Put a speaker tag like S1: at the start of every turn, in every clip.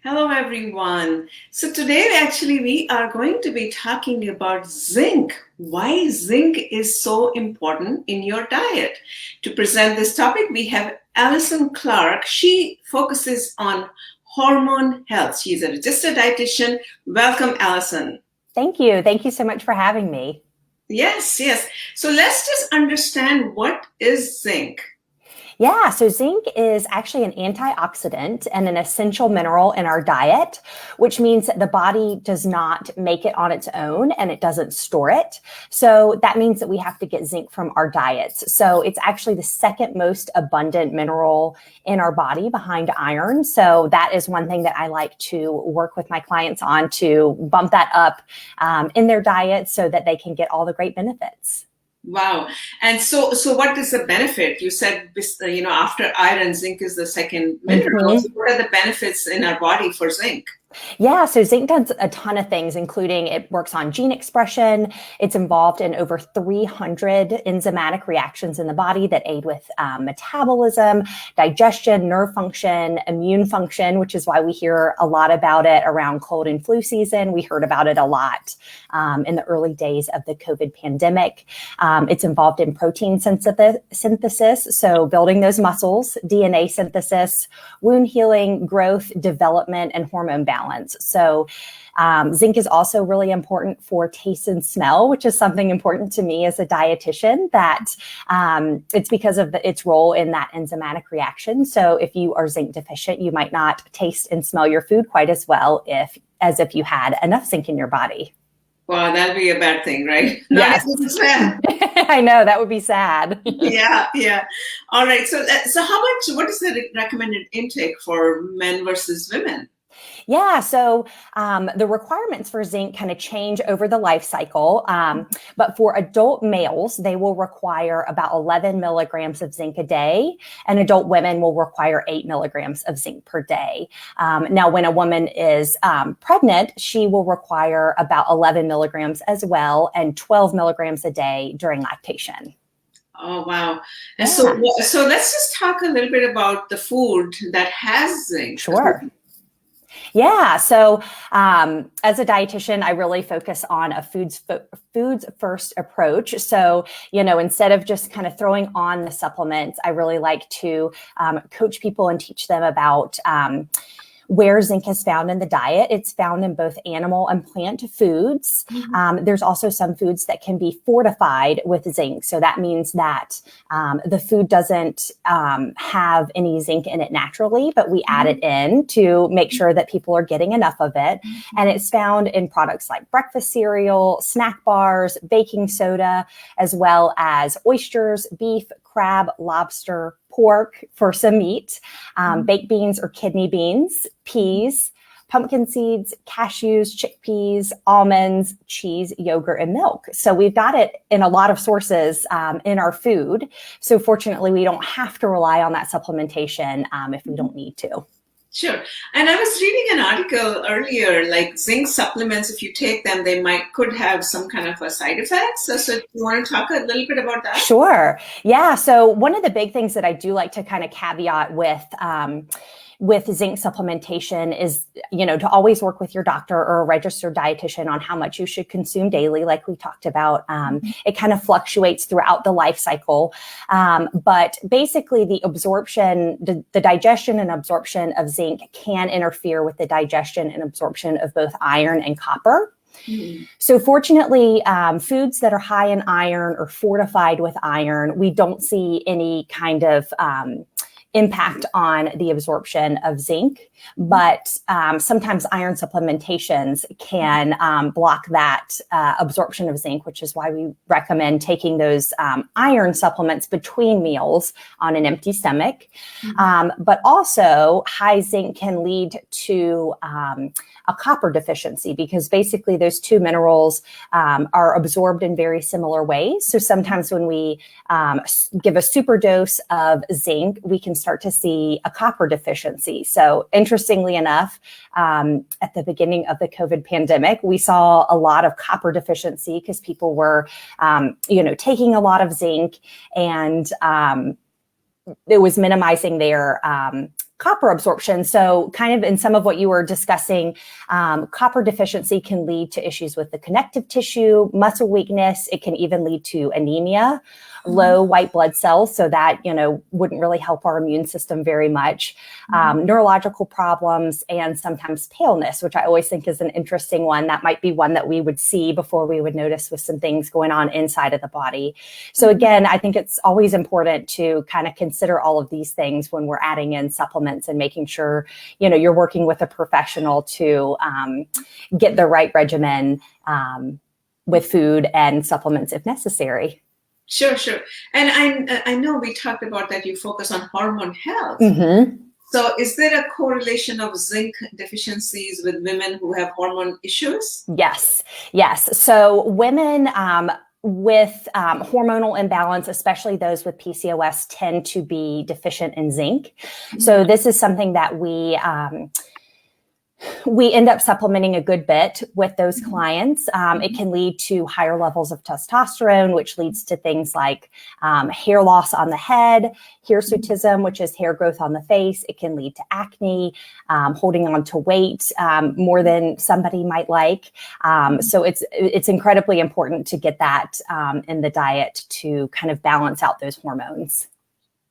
S1: Hello, everyone. So today, actually, we are going to be talking about zinc. Why zinc is so important in your diet. To present this topic, we have Ellison Clark. She focuses on hormone health. She's a registered dietitian. Welcome, Ellison.
S2: Thank you. Thank you so much for having me.
S1: Yes, yes. So let's just understand what is zinc.
S2: Yeah, so zinc is actually an antioxidant and an essential mineral in our diet, which means that the body does not make it on its own and it doesn't store it. So that means that we have to get zinc from our diets. So it's actually the second most abundant mineral in our body behind iron. So that is one thing that I like to work with my clients on to bump that up in their diet so that they can get all the great benefits.
S1: Wow. And so what is the benefit? You said, after iron, zinc is the second mineral. So
S2: Mhm.
S1: what are the benefits in our body for zinc?
S2: Yeah, so zinc does a ton of things, including it works on gene expression. It's involved in over 300 enzymatic reactions in the body that aid with metabolism, digestion, nerve function, immune function, which is why we hear a lot about it around cold and flu season. We heard about it a lot in the early days of the COVID pandemic. It's involved in protein synthesis, so building those muscles, DNA synthesis, wound healing, growth, development, and hormone balance. So zinc is also really important for taste and smell, which is something important to me as a dietitian, that it's because of its role in that enzymatic reaction. So if you are zinc deficient, you might not taste and smell your food quite as well as if you had enough zinc in your body.
S1: Wow, that'll be a bad thing, right? Not
S2: Yes.
S1: as bad.
S2: I know, that would be sad.
S1: Yeah, yeah. All right. So what is the recommended intake for men versus women?
S2: Yeah, so the requirements for zinc kind of change over the life cycle. But for adult males, they will require about 11 milligrams of zinc a day, and adult women will require 8 milligrams of zinc per day. Now, when a woman is pregnant, she will require about 11 milligrams as well, and 12 milligrams a day during lactation.
S1: Oh, wow. And so,
S2: Yeah,
S1: so let's just talk a little bit about the food that has zinc.
S2: sure. Yeah. So, as a dietitian, I really focus on a foods first approach. So, instead of just kind of throwing on the supplements, I really like to coach people and teach them about where zinc is found in the diet. It's found in both animal and plant foods. There's also some foods that can be fortified with zinc. So that means that the food doesn't have any zinc in it naturally, but we add it in to make sure that people are getting enough of it. And it's found in products like breakfast cereal, snack bars, baking soda, as well as oysters, beef, crab, lobster, pork for some meat, baked beans or kidney beans, peas, pumpkin seeds, cashews, chickpeas, almonds, cheese, yogurt, and milk. So we've got it in a lot of sources in our food. So fortunately, we don't have to rely on that supplementation if we don't need to.
S1: Sure. And I was reading an article earlier, like zinc supplements, if you take them, they could have some kind of a side effects. So do you want to talk a little bit about that?
S2: Sure. Yeah. So one of the big things that I do like to kind of caveat with zinc supplementation is, to always work with your doctor or a registered dietitian on how much you should consume daily, like we talked about. It kind of fluctuates throughout the life cycle. But basically the digestion and absorption of zinc can interfere with the digestion and absorption of both iron and copper. So fortunately, foods that are high in iron or fortified with iron, we don't see any kind of impact on the absorption of zinc, but sometimes iron supplementations can block that absorption of zinc, which is why we recommend taking those iron supplements between meals on an empty stomach. But also, high zinc can lead to a copper deficiency because basically those two minerals are absorbed in very similar ways. So sometimes when we give a super dose of zinc, we can start to see a copper deficiency. So interestingly enough, at the beginning of the COVID pandemic, we saw a lot of copper deficiency because people were, taking a lot of zinc, and it was minimizing their copper absorption. So kind of in some of what you were discussing, copper deficiency can lead to issues with the connective tissue, muscle weakness. It can even lead to anemia, low white blood cells. So that, wouldn't really help our immune system very much. Neurological problems, and sometimes paleness, which I always think is an interesting one. That might be one that we would see before we would notice with some things going on inside of the body. So again, I think it's always important to kind of consider all of these things when we're adding in supplements and making sure, you're working with a professional to get the right regimen with food and supplements if necessary.
S1: Sure. And I know we talked about that you focus on hormone health. So is there a correlation of zinc deficiencies with women who have hormone issues?
S2: Yes. So women with hormonal imbalance, especially those with PCOS, tend to be deficient in zinc. So this is something that we end up supplementing a good bit with those clients. It can lead to higher levels of testosterone, which leads to things like hair loss on the head, hirsutism, which is hair growth on the face. It can lead to acne, holding on to weight more than somebody might like. So it's incredibly important to get that in the diet to kind of balance out those hormones.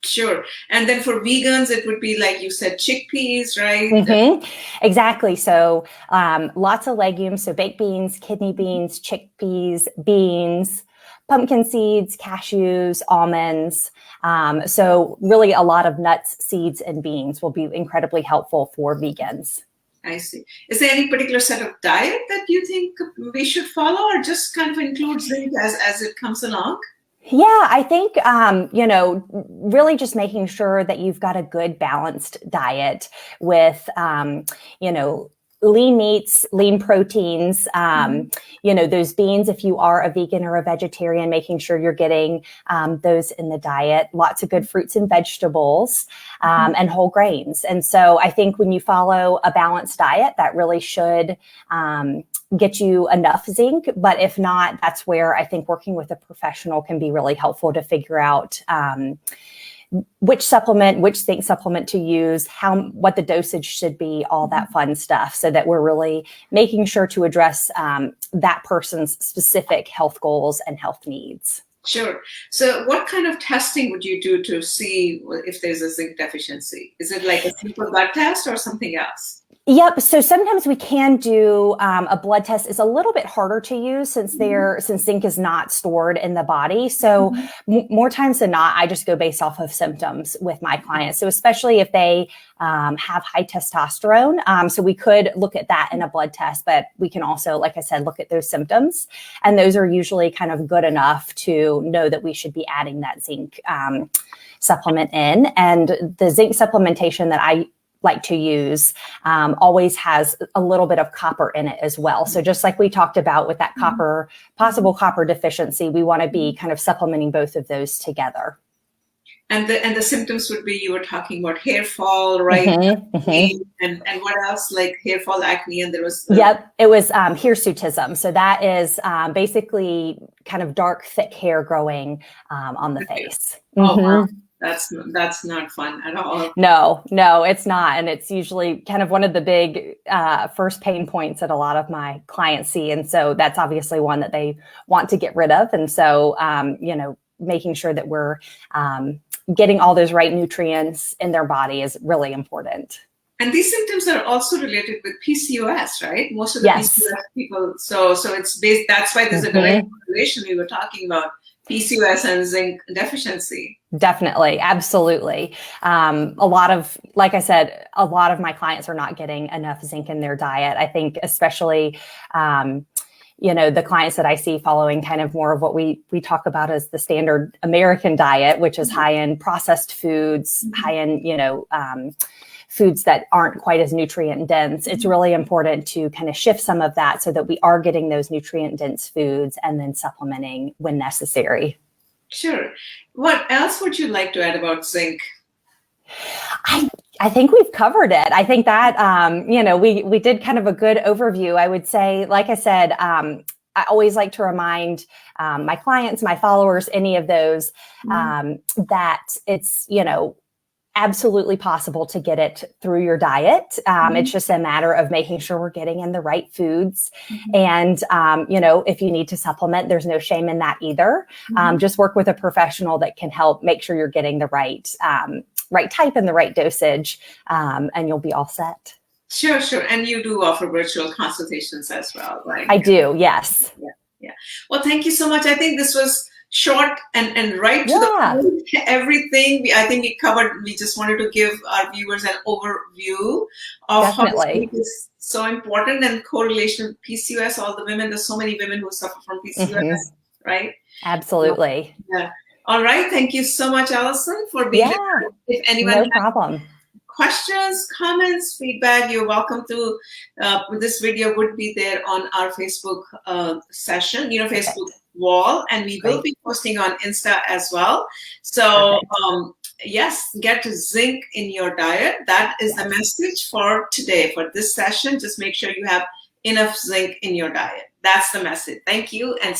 S1: Sure. And then for vegans, it would be like you said, chickpeas, right?
S2: Exactly. So lots of legumes. So baked beans, kidney beans, chickpeas, beans, pumpkin seeds, cashews, almonds. So really a lot of nuts, seeds, and beans will be incredibly helpful for vegans.
S1: I see. Is there any particular set of diet that you think we should follow, or just kind of include zinc as it comes along?
S2: Yeah, I think, really just making sure that you've got a good balanced diet with, lean meats, lean proteins, those beans, if you are a vegan or a vegetarian, making sure you're getting those in the diet, lots of good fruits and vegetables, and whole grains. And so I think when you follow a balanced diet, that really should get you enough zinc. But if not, that's where I think working with a professional can be really helpful to figure out which zinc supplement to use, what the dosage should be, all that fun stuff, so that we're really making sure to address that person's specific health goals and health needs.
S1: Sure. So what kind of testing would you do to see if there's a zinc deficiency? Is it like a simple blood test or something else?
S2: Yep. So sometimes we can do a blood test. It's a little bit harder to use since zinc is not stored in the body. So more times than not, I just go based off of symptoms with my clients. So especially if they have high testosterone. So we could look at that in a blood test, but we can also, like I said, look at those symptoms. And those are usually kind of good enough to know that we should be adding that zinc supplement in. And the zinc supplementation that I like to use always has a little bit of copper in it as well. So just like we talked about with that possible copper deficiency, we want to be kind of supplementing both of those together.
S1: And the symptoms would be, you were talking about hair fall, right? And what else, like hair fall, acne, and there was...
S2: Yep, it was hirsutism. So that is basically kind of dark, thick hair growing on the face.
S1: Wow. That's not fun at all.
S2: No, it's not. And it's usually kind of one of the big first pain points that a lot of my clients see. And so that's obviously one that they want to get rid of. And so, making sure that we're getting all those right nutrients in their body is really important.
S1: And these symptoms are also related with PCOS, right? Most of the PCOS people. So it's based, that's why there's a direct correlation we were talking about. PCOS and zinc deficiency.
S2: Definitely. Absolutely. Like I said, a lot of my clients are not getting enough zinc in their diet. I think especially, the clients that I see following kind of more of what we talk about as the standard American diet, which is high in processed foods, high in, foods that aren't quite as nutrient dense. It's really important to kind of shift some of that so that we are getting those nutrient dense foods and then supplementing when necessary.
S1: Sure. What else would you like to add about zinc?
S2: I think we've covered it. I think that, we did kind of a good overview. I would say, like I said, I always like to remind my clients, my followers, any of those, that it's, absolutely possible to get it through your diet. It's just a matter of making sure we're getting in the right foods. And, if you need to supplement, there's no shame in that either. Just work with a professional that can help make sure you're getting the right type and the right dosage, and you'll be all set.
S1: Sure. And you do offer virtual consultations as well, right?
S2: I do, yes.
S1: Yeah. Well, thank you so much. I think this was short and right to the point. Everything I think we covered. We just wanted to give our viewers an overview of how sleep is so important and correlation with PCOS. All the women, there's so many women who suffer from PCOS, right?
S2: Absolutely.
S1: Yeah. All right. Thank you so much, Ellison, for being here. If anyone has questions, comments, feedback, you're welcome to. This video would be there on our Facebook session, Facebook wall, and we will be posting on Insta as well. So yes, get zinc in your diet. That is the message for today, for this session. Just make sure you have enough zinc in your diet. That's the message. Thank you. And